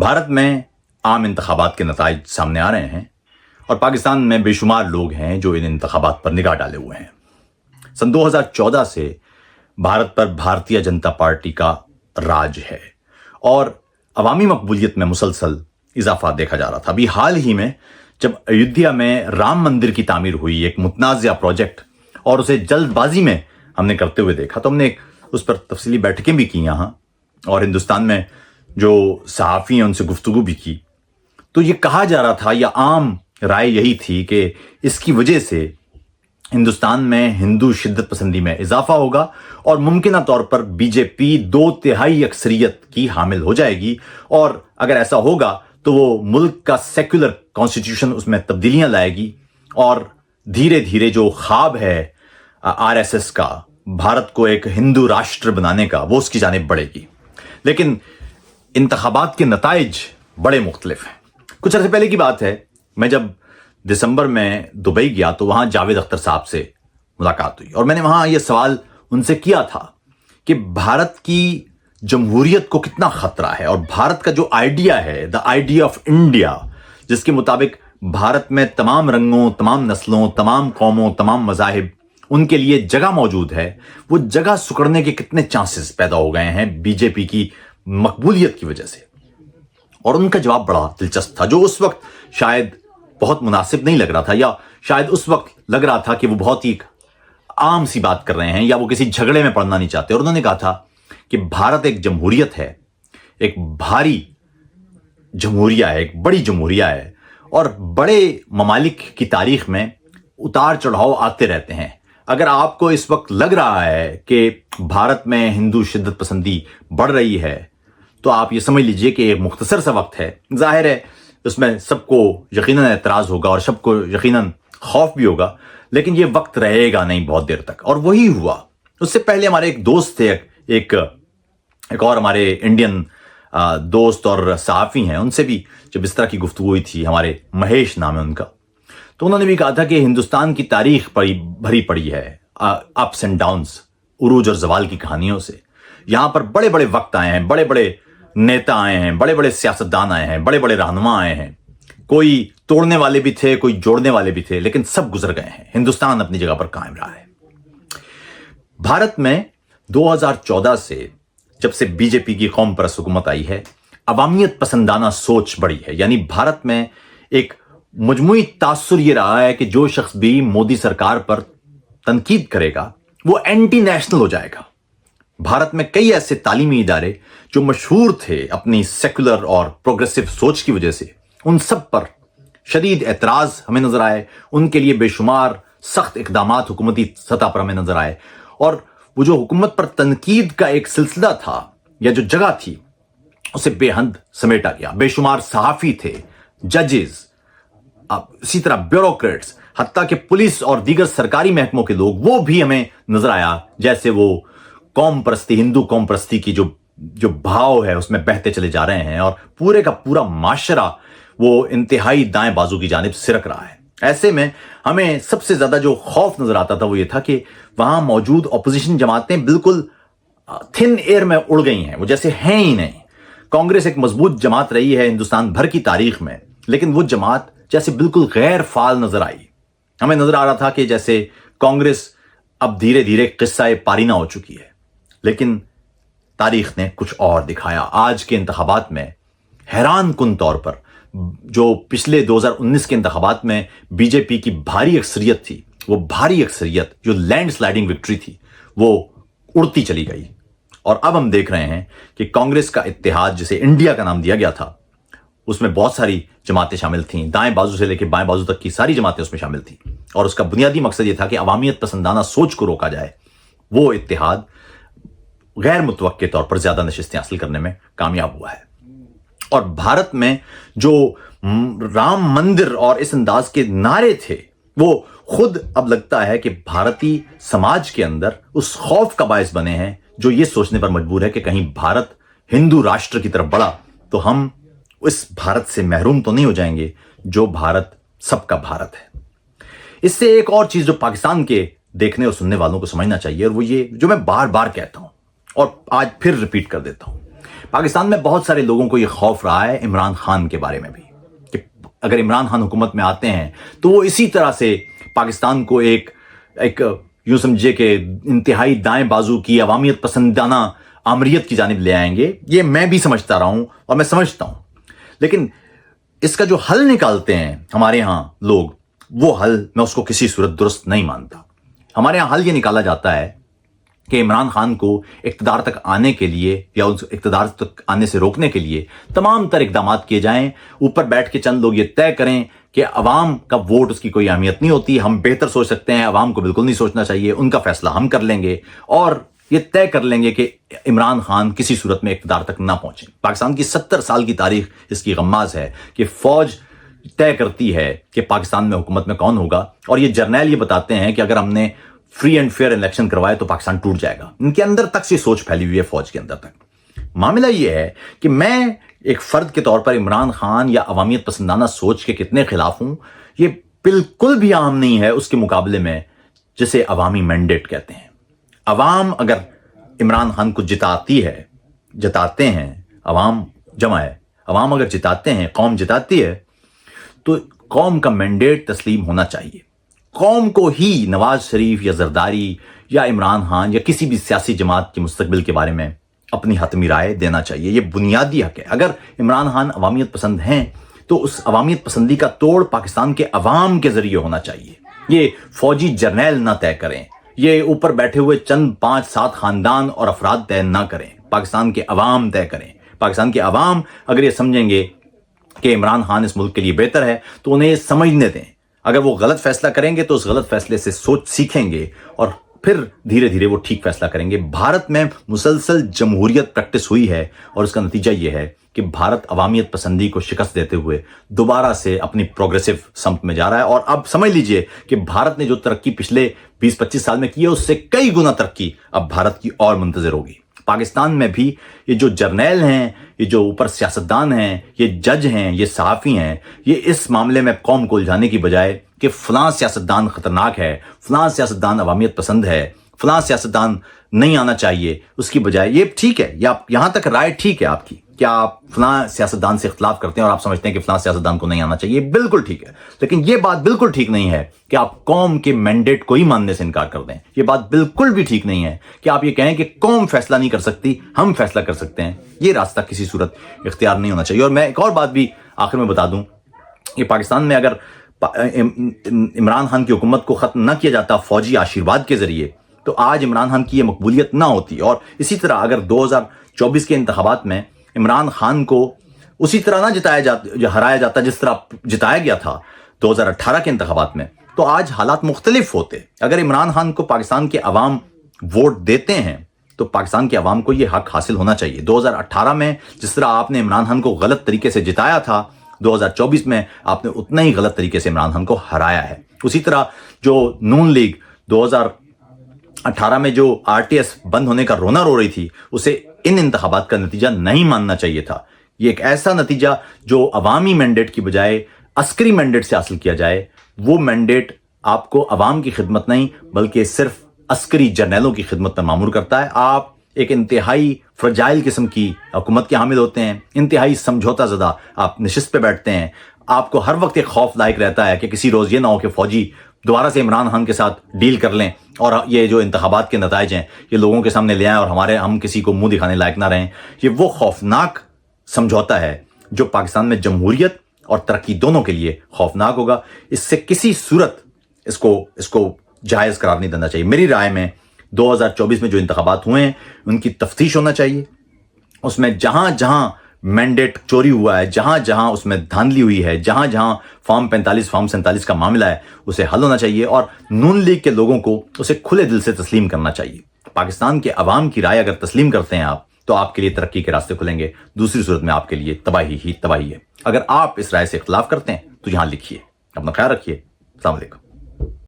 भारत में आम इंतखाबात के नताइज सामने आ रहे हैं और पाकिस्तान में बेशुमार लोग हैं जो इन इंतखाबात पर निगाह डाले हुए हैं। सन 2014 से भारत पर भारतीय जनता पार्टी का राज है और अवामी मकबूलियत में मुसलसल इजाफा देखा जा रहा था। अभी हाल ही में जब अयोध्या में राम मंदिर की तामीर हुई, एक मुतनाज़ा प्रोजेक्ट, और उसे जल्दबाजी में हमने करते हुए देखा, तो हमने उस पर तफसीली बैठकें भी की यहाँ, और हिंदुस्तान में जो सहाफ़ी हैं उनसे गुफ्तगू भी की। तो ये कहा जा रहा था, या आम राय यही थी कि इसकी वजह से हिंदुस्तान में हिंदू शिद्दत पसंदी में इजाफा होगा और मुमकिन तौर पर बीजेपी 2/3 अक्सरियत की हामिल हो जाएगी, और अगर ऐसा होगा तो वो मुल्क का सेक्युलर कॉन्स्टिट्यूशन उसमें तब्दीलियां लाएगी और धीरे धीरे जो ख्वाब है आरएसएस का भारत को एक हिंदू राष्ट्र बनाने का, वो उसकी जानिब बढ़ेगी। लेकिन इंतखाबात के नताइज बड़े मुख्तलिफ हैं। कुछ अर्से पहले की बात है, मैं जब दिसंबर में दुबई गया तो वहां जावेद अख्तर साहब से मुलाकात हुई और मैंने वहां यह सवाल उनसे किया था कि भारत की जमहूरियत को कितना खतरा है, और भारत का जो आइडिया है, द आइडिया ऑफ इंडिया, जिसके मुताबिक भारत में तमाम रंगों, तमाम नस्लों, तमाम कौमों, तमाम मज़ाहिब, उनके लिए जगह मौजूद है, वो जगह सुकड़ने के कितने चांसेस पैदा हो गए हैं बीजेपी की मकबूलियत की वजह से। और उनका जवाब बड़ा दिलचस्प था, जो उस वक्त शायद बहुत मुनासिब नहीं लग रहा था, या शायद उस वक्त लग रहा था कि वो बहुत ही आम सी बात कर रहे हैं या वो किसी झगड़े में पड़ना नहीं चाहते। और उन्होंने कहा था कि भारत एक जमहूरियत है, एक भारी जमहूरिया है, एक बड़ी जमहूरिया है, और बड़े ममालिक की तारीख में उतार चढ़ाव आते रहते हैं। अगर आपको इस वक्त लग रहा है कि भारत में हिंदू शिद्दत पसंदी बढ़ रही है, तो आप ये समझ लीजिए कि एक मुख्तसर सा वक्त है। जाहिर है उसमें सबको यकीनन एतराज़ होगा और सबको यकीनन खौफ भी होगा, लेकिन ये वक्त रहेगा नहीं बहुत देर तक। और वही हुआ। उससे पहले हमारे एक दोस्त थे, एक और हमारे इंडियन दोस्त और सहाफ़ी हैं, उनसे भी जब इस तरह की गुफ्तगू हुई थी, हमारे महेश नाम है उनका, तो उन्होंने भी कहा था कि हिंदुस्तान की तारीख भरी पड़ी है अप्स एंड डाउन्स, उरूज और जवाल की कहानियों से। यहां पर बड़े बड़े वक्त आए हैं, बड़े बड़े नेता आए हैं, बड़े बड़े सियासतदान आए हैं, बड़े बड़े रहनुमा आए हैं। कोई तोड़ने वाले भी थे, कोई जोड़ने वाले भी थे, लेकिन सब गुजर गए हैं। हिंदुस्तान अपनी जगह पर कायम रहा है। भारत में 2014 से जब से बीजेपी की कौम परस्त हुकूमत आई है, अवामियत पसंदाना सोच बढ़ी है। यानी भारत में एक मजमूई तासुर यह रहा है कि जो शख्स भी मोदी सरकार पर तनकीद करेगा वो एंटी नेशनल हो जाएगा। भारत में कई ऐसे तालीमी इदारे जो मशहूर थे अपनी सेकुलर और प्रोग्रेसिव सोच की वजह से, उन सब पर शदीद एतराज हमें नजर आए। उनके लिए बेशुमार सख्त इकदामात हुकूमती सतह पर हमें नजर आए, और वो जो हुकूमत पर तनकीद का एक सिलसिला था या जो जगह थी, उसे बेहद समेटा गया। बेशुमार सहाफ़ी थे, जजेस, इसी तरह ब्यूरोक्रेट्स, हत्ता कि पुलिस और दीगर सरकारी महकमों के लोग, वो भी हमें नजर आया जैसे वो कौम परस्ती, हिंदू कौम परस्ती की जो भाव है उसमें बहते चले जा रहे हैं, और पूरे का पूरा माशरा वो इंतहाई दाएं बाजू की जानिब सिरक रहा है। ऐसे में हमें सबसे ज्यादा जो खौफ नजर आता था वो ये था कि वहां मौजूद अपोजिशन जमातें बिल्कुल थिन एयर में उड़ गई हैं, वो जैसे हैं ही नहीं। कांग्रेस एक मजबूत जमात रही है हिंदुस्तान भर की तारीख में, लेकिन वो जमात जैसे बिल्कुल गैर फाल नजर आई। हमें नजर आ रहा था कि जैसे कांग्रेस अब धीरे धीरे किस्सा पारीना हो चुकी है। लेकिन तारीख ने कुछ और दिखाया। आज के इंतखाबात में हैरान कुन तौर पर जो पिछले 2019 के इंतखाबात में बीजेपी की भारी अक्सरियत थी, वो भारी अक्सरियत जो लैंड स्लाइडिंग विक्ट्री थी, वो उड़ती चली गई। और अब हम देख रहे हैं कि कांग्रेस का इत्तेहाद, जिसे इंडिया का नाम दिया गया था, उसमें बहुत सारी जमातें शामिल थीं, दाएं बाजू से लेकर बाएं बाजू तक की सारी जमातें उसमें शामिल थीं, और उसका बुनियादी मकसद यह था कि अवामियत पसंदाना सोच को रोका जाए। वो इत्तेहाद गैर मुतवक्के तौर पर ज्यादा नशिस्तें हासिल करने में कामयाब हुआ है। और भारत में जो राम मंदिर और इस अंदाज के नारे थे, वो खुद अब लगता है कि भारतीय समाज के अंदर उस खौफ का बायस बने हैं, जो ये सोचने पर मजबूर है कि कहीं भारत हिंदू राष्ट्र की तरफ बढ़ा तो हम इस भारत से महरूम तो नहीं हो जाएंगे जो भारत सबका भारत है। इससे एक और चीज जो पाकिस्तान के देखने और सुनने वालों को समझना चाहिए, और वो ये जो मैं बार बार कहता हूं और आज फिर रिपीट कर देता हूं, पाकिस्तान में बहुत सारे लोगों को यह खौफ रहा है इमरान खान के बारे में भी कि अगर इमरान खान हुकूमत में आते हैं तो वो इसी तरह से पाकिस्तान को एक यूं समझिए कि इंतहाई दाएं बाजू की अवामियत पसंदाना आमरीत की जानिब ले आएंगे। ये मैं भी समझता रहा हूं और मैं समझता हूं, लेकिन इसका जो हल निकालते हैं हमारे यहां लोग, वो हल मैं उसको किसी सूरत दुरुस्त नहीं मानता। हमारे यहां हल ये निकाला जाता है कि इमरान खान को इक़्तिदार तक आने के लिए या उस इक़्तिदार तक आने से रोकने के लिए तमाम तर इक़दाम किए जाएं। ऊपर बैठ के चंद लोग ये तय करें कि अवाम का वोट उसकी कोई अहमियत नहीं होती, हम बेहतर सोच सकते हैं, अवाम को बिल्कुल नहीं सोचना चाहिए, उनका फैसला हम कर लेंगे और ये तय कर लेंगे कि इमरान खान किसी सूरत में इक़्तिदार तक ना पहुंचे। पाकिस्तान की 70 साल की तारीख इसकी गम्माज़ है कि फौज तय करती है कि पाकिस्तान में हुकूमत में कौन होगा, और ये जर्नैल ये बताते हैं कि अगर हमने फ्री एंड फेयर इलेक्शन करवाए तो पाकिस्तान टूट जाएगा। इनके अंदर तक से सोच फैली हुई है, फौज के अंदर तक। मामला ये है कि मैं एक फर्द के तौर पर इमरान खान या अवामियत पसंदाना सोच के कितने खिलाफ हूं, ये बिल्कुल भी आम नहीं है उसके मुकाबले में जिसे अवामी मैंडेट कहते हैं। अवाम अगर इमरान खान को जिताते हैं, अवाम जमा है, अवाम अगर जिताते हैं, कौम जिताती है, तो कौम का मैंडेट तस्लीम होना चाहिए। कौम को ही नवाज शरीफ या जरदारी या इमरान खान या किसी भी सियासी जमात के मुस्तकबिल के बारे में अपनी हतमी राय देना चाहिए। यह बुनियादी हक है। अगर इमरान खान अवामियत पसंद हैं तो उस अवामियत पसंदी का तोड़ पाकिस्तान के अवाम के जरिए होना चाहिए। ये फौजी जर्नैल ना तय करें, ये ऊपर बैठे हुए चंद 5-7 खानदान और अफराद तय ना करें, पाकिस्तान के अवाम तय करें। पाकिस्तान के अवाम अगर ये समझेंगे कि इमरान खान इस मुल्क के लिए बेहतर है तो उन्हें ये समझने दें। अगर वो गलत फैसला करेंगे तो उस गलत फैसले से सोच सीखेंगे और फिर धीरे धीरे वो ठीक फैसला करेंगे। भारत में मुसलसल जमहूरियत प्रैक्टिस हुई है और उसका नतीजा ये है कि भारत अवामियत पसंदी को शिकस्त देते हुए दोबारा से अपनी प्रोग्रेसिव समत में जा रहा है। और अब समझ लीजिए कि भारत ने जो तरक्की पिछले 20-25 साल में की है उससे कई गुना तरक्की अब भारत की और मुंतजर होगी। पाकिस्तान में भी ये जो जर्नैल हैं, ये जो ऊपर सियासतदान हैं, ये जज हैं, ये सहाफ़ी हैं, ये इस मामले में कौम को उलझाने की बजाय कि फलां सियासतदान खतरनाक है, फलां सियासतदान अवामियत पसंद है, फलां सियासतदान नहीं आना चाहिए, उसकी बजाय ये ठीक है, या यहां तक राय ठीक है आपकी, क्या आप फलां सियासतदान से इख्तलाफ करते हैं और आप समझते हैं कि फलां सियासतदान को नहीं आना चाहिए, बिल्कुल ठीक है। लेकिन ये बात बिल्कुल ठीक नहीं है कि आप कौम के मैंडेट को ही मानने से इनकार कर दें। ये बात बिल्कुल भी ठीक नहीं है कि आप ये कहें कि कौम फैसला नहीं कर सकती, हम फैसला कर सकते हैं। ये रास्ता किसी सूरत इख्तियार नहीं होना चाहिए। और मैं एक और बात भी आखिर में बता दूं कि पाकिस्तान में अगर इमरान खान की हुकूमत को खत्म न किया जाता फौजी आशीर्वाद के जरिए, तो आज इमरान खान की ये मकबूलियत ना होती। और इसी तरह अगर 2024 के इंतखाबात में इमरान खान को उसी तरह ना हराया जाता जिस तरह जिताया गया था 2018 के इंतखाबात में, तो आज हालात मुख्तलिफ होते। अगर इमरान खान को पाकिस्तान के अवाम वोट देते हैं तो पाकिस्तान के अवाम को यह हक हासिल होना चाहिए। 2018 में जिस तरह आपने इमरान खान को गलत तरीके से जिताया था, 2024 में आपने उतना ही गलत तरीके से इमरान खान को हराया है। उसी तरह जो नून लीग 2018 में जो आरटीएस बंद होने का रोना रो रही थी, उसे इन इंतखाबात का नतीजा नहीं मानना चाहिए था। ये एक ऐसा नतीजा जो अवामी मैंडेट की बजाय अस्करी मैंडेट से हासिल किया जाए, वो मैंडेट आपको अवाम की खिदमत नहीं बल्कि सिर्फ अस्करी जर्नैलों की खिदमत में मामूर करता है। आप एक इंतहाई फ्रजाइल किस्म की हुकूमत के हामिल होते हैं, इंतहाई समझौता ज़दा आप नशिस्त पे बैठते हैं। आपको हर वक्त एक खौफ लायक रहता है कि किसी रोज़ ये ना हो कि फौजी दोबारा से इमरान खान के साथ डील कर लें और ये जो इंतखाबात के नताइज हैं ये लोगों के सामने ले आएं और हम किसी को मुंह दिखाने लायक ना रहें। ये वो खौफनाक समझौता है जो पाकिस्तान में जमहूरियत और तरक्की दोनों के लिए खौफनाक होगा। इससे किसी सूरत इसको जायज़ करार नहीं देना चाहिए। मेरी राय में 2024 में जो इंतखाबात हुए हैं उनकी तफ्तीश होना चाहिए। उसमें जहां जहां मैंडेट चोरी हुआ है, जहां जहां उसमें धांधली हुई है, जहां जहां फॉर्म 45 फॉर्म 47 का मामला है, उसे हल होना चाहिए और नून लीग के लोगों को उसे खुले दिल से तस्लीम करना चाहिए। पाकिस्तान के अवाम की राय अगर तस्लीम करते हैं आप, तो आपके लिए तरक्की के रास्ते खुलेंगे। दूसरी सूरत में आपके लिए तबाही ही तबाही है। अगर आप इस राय से इख्तिलाफ करते हैं तो यहां लिखिए। अपना ख्याल रखिए। अस्सलाम वालेकुम।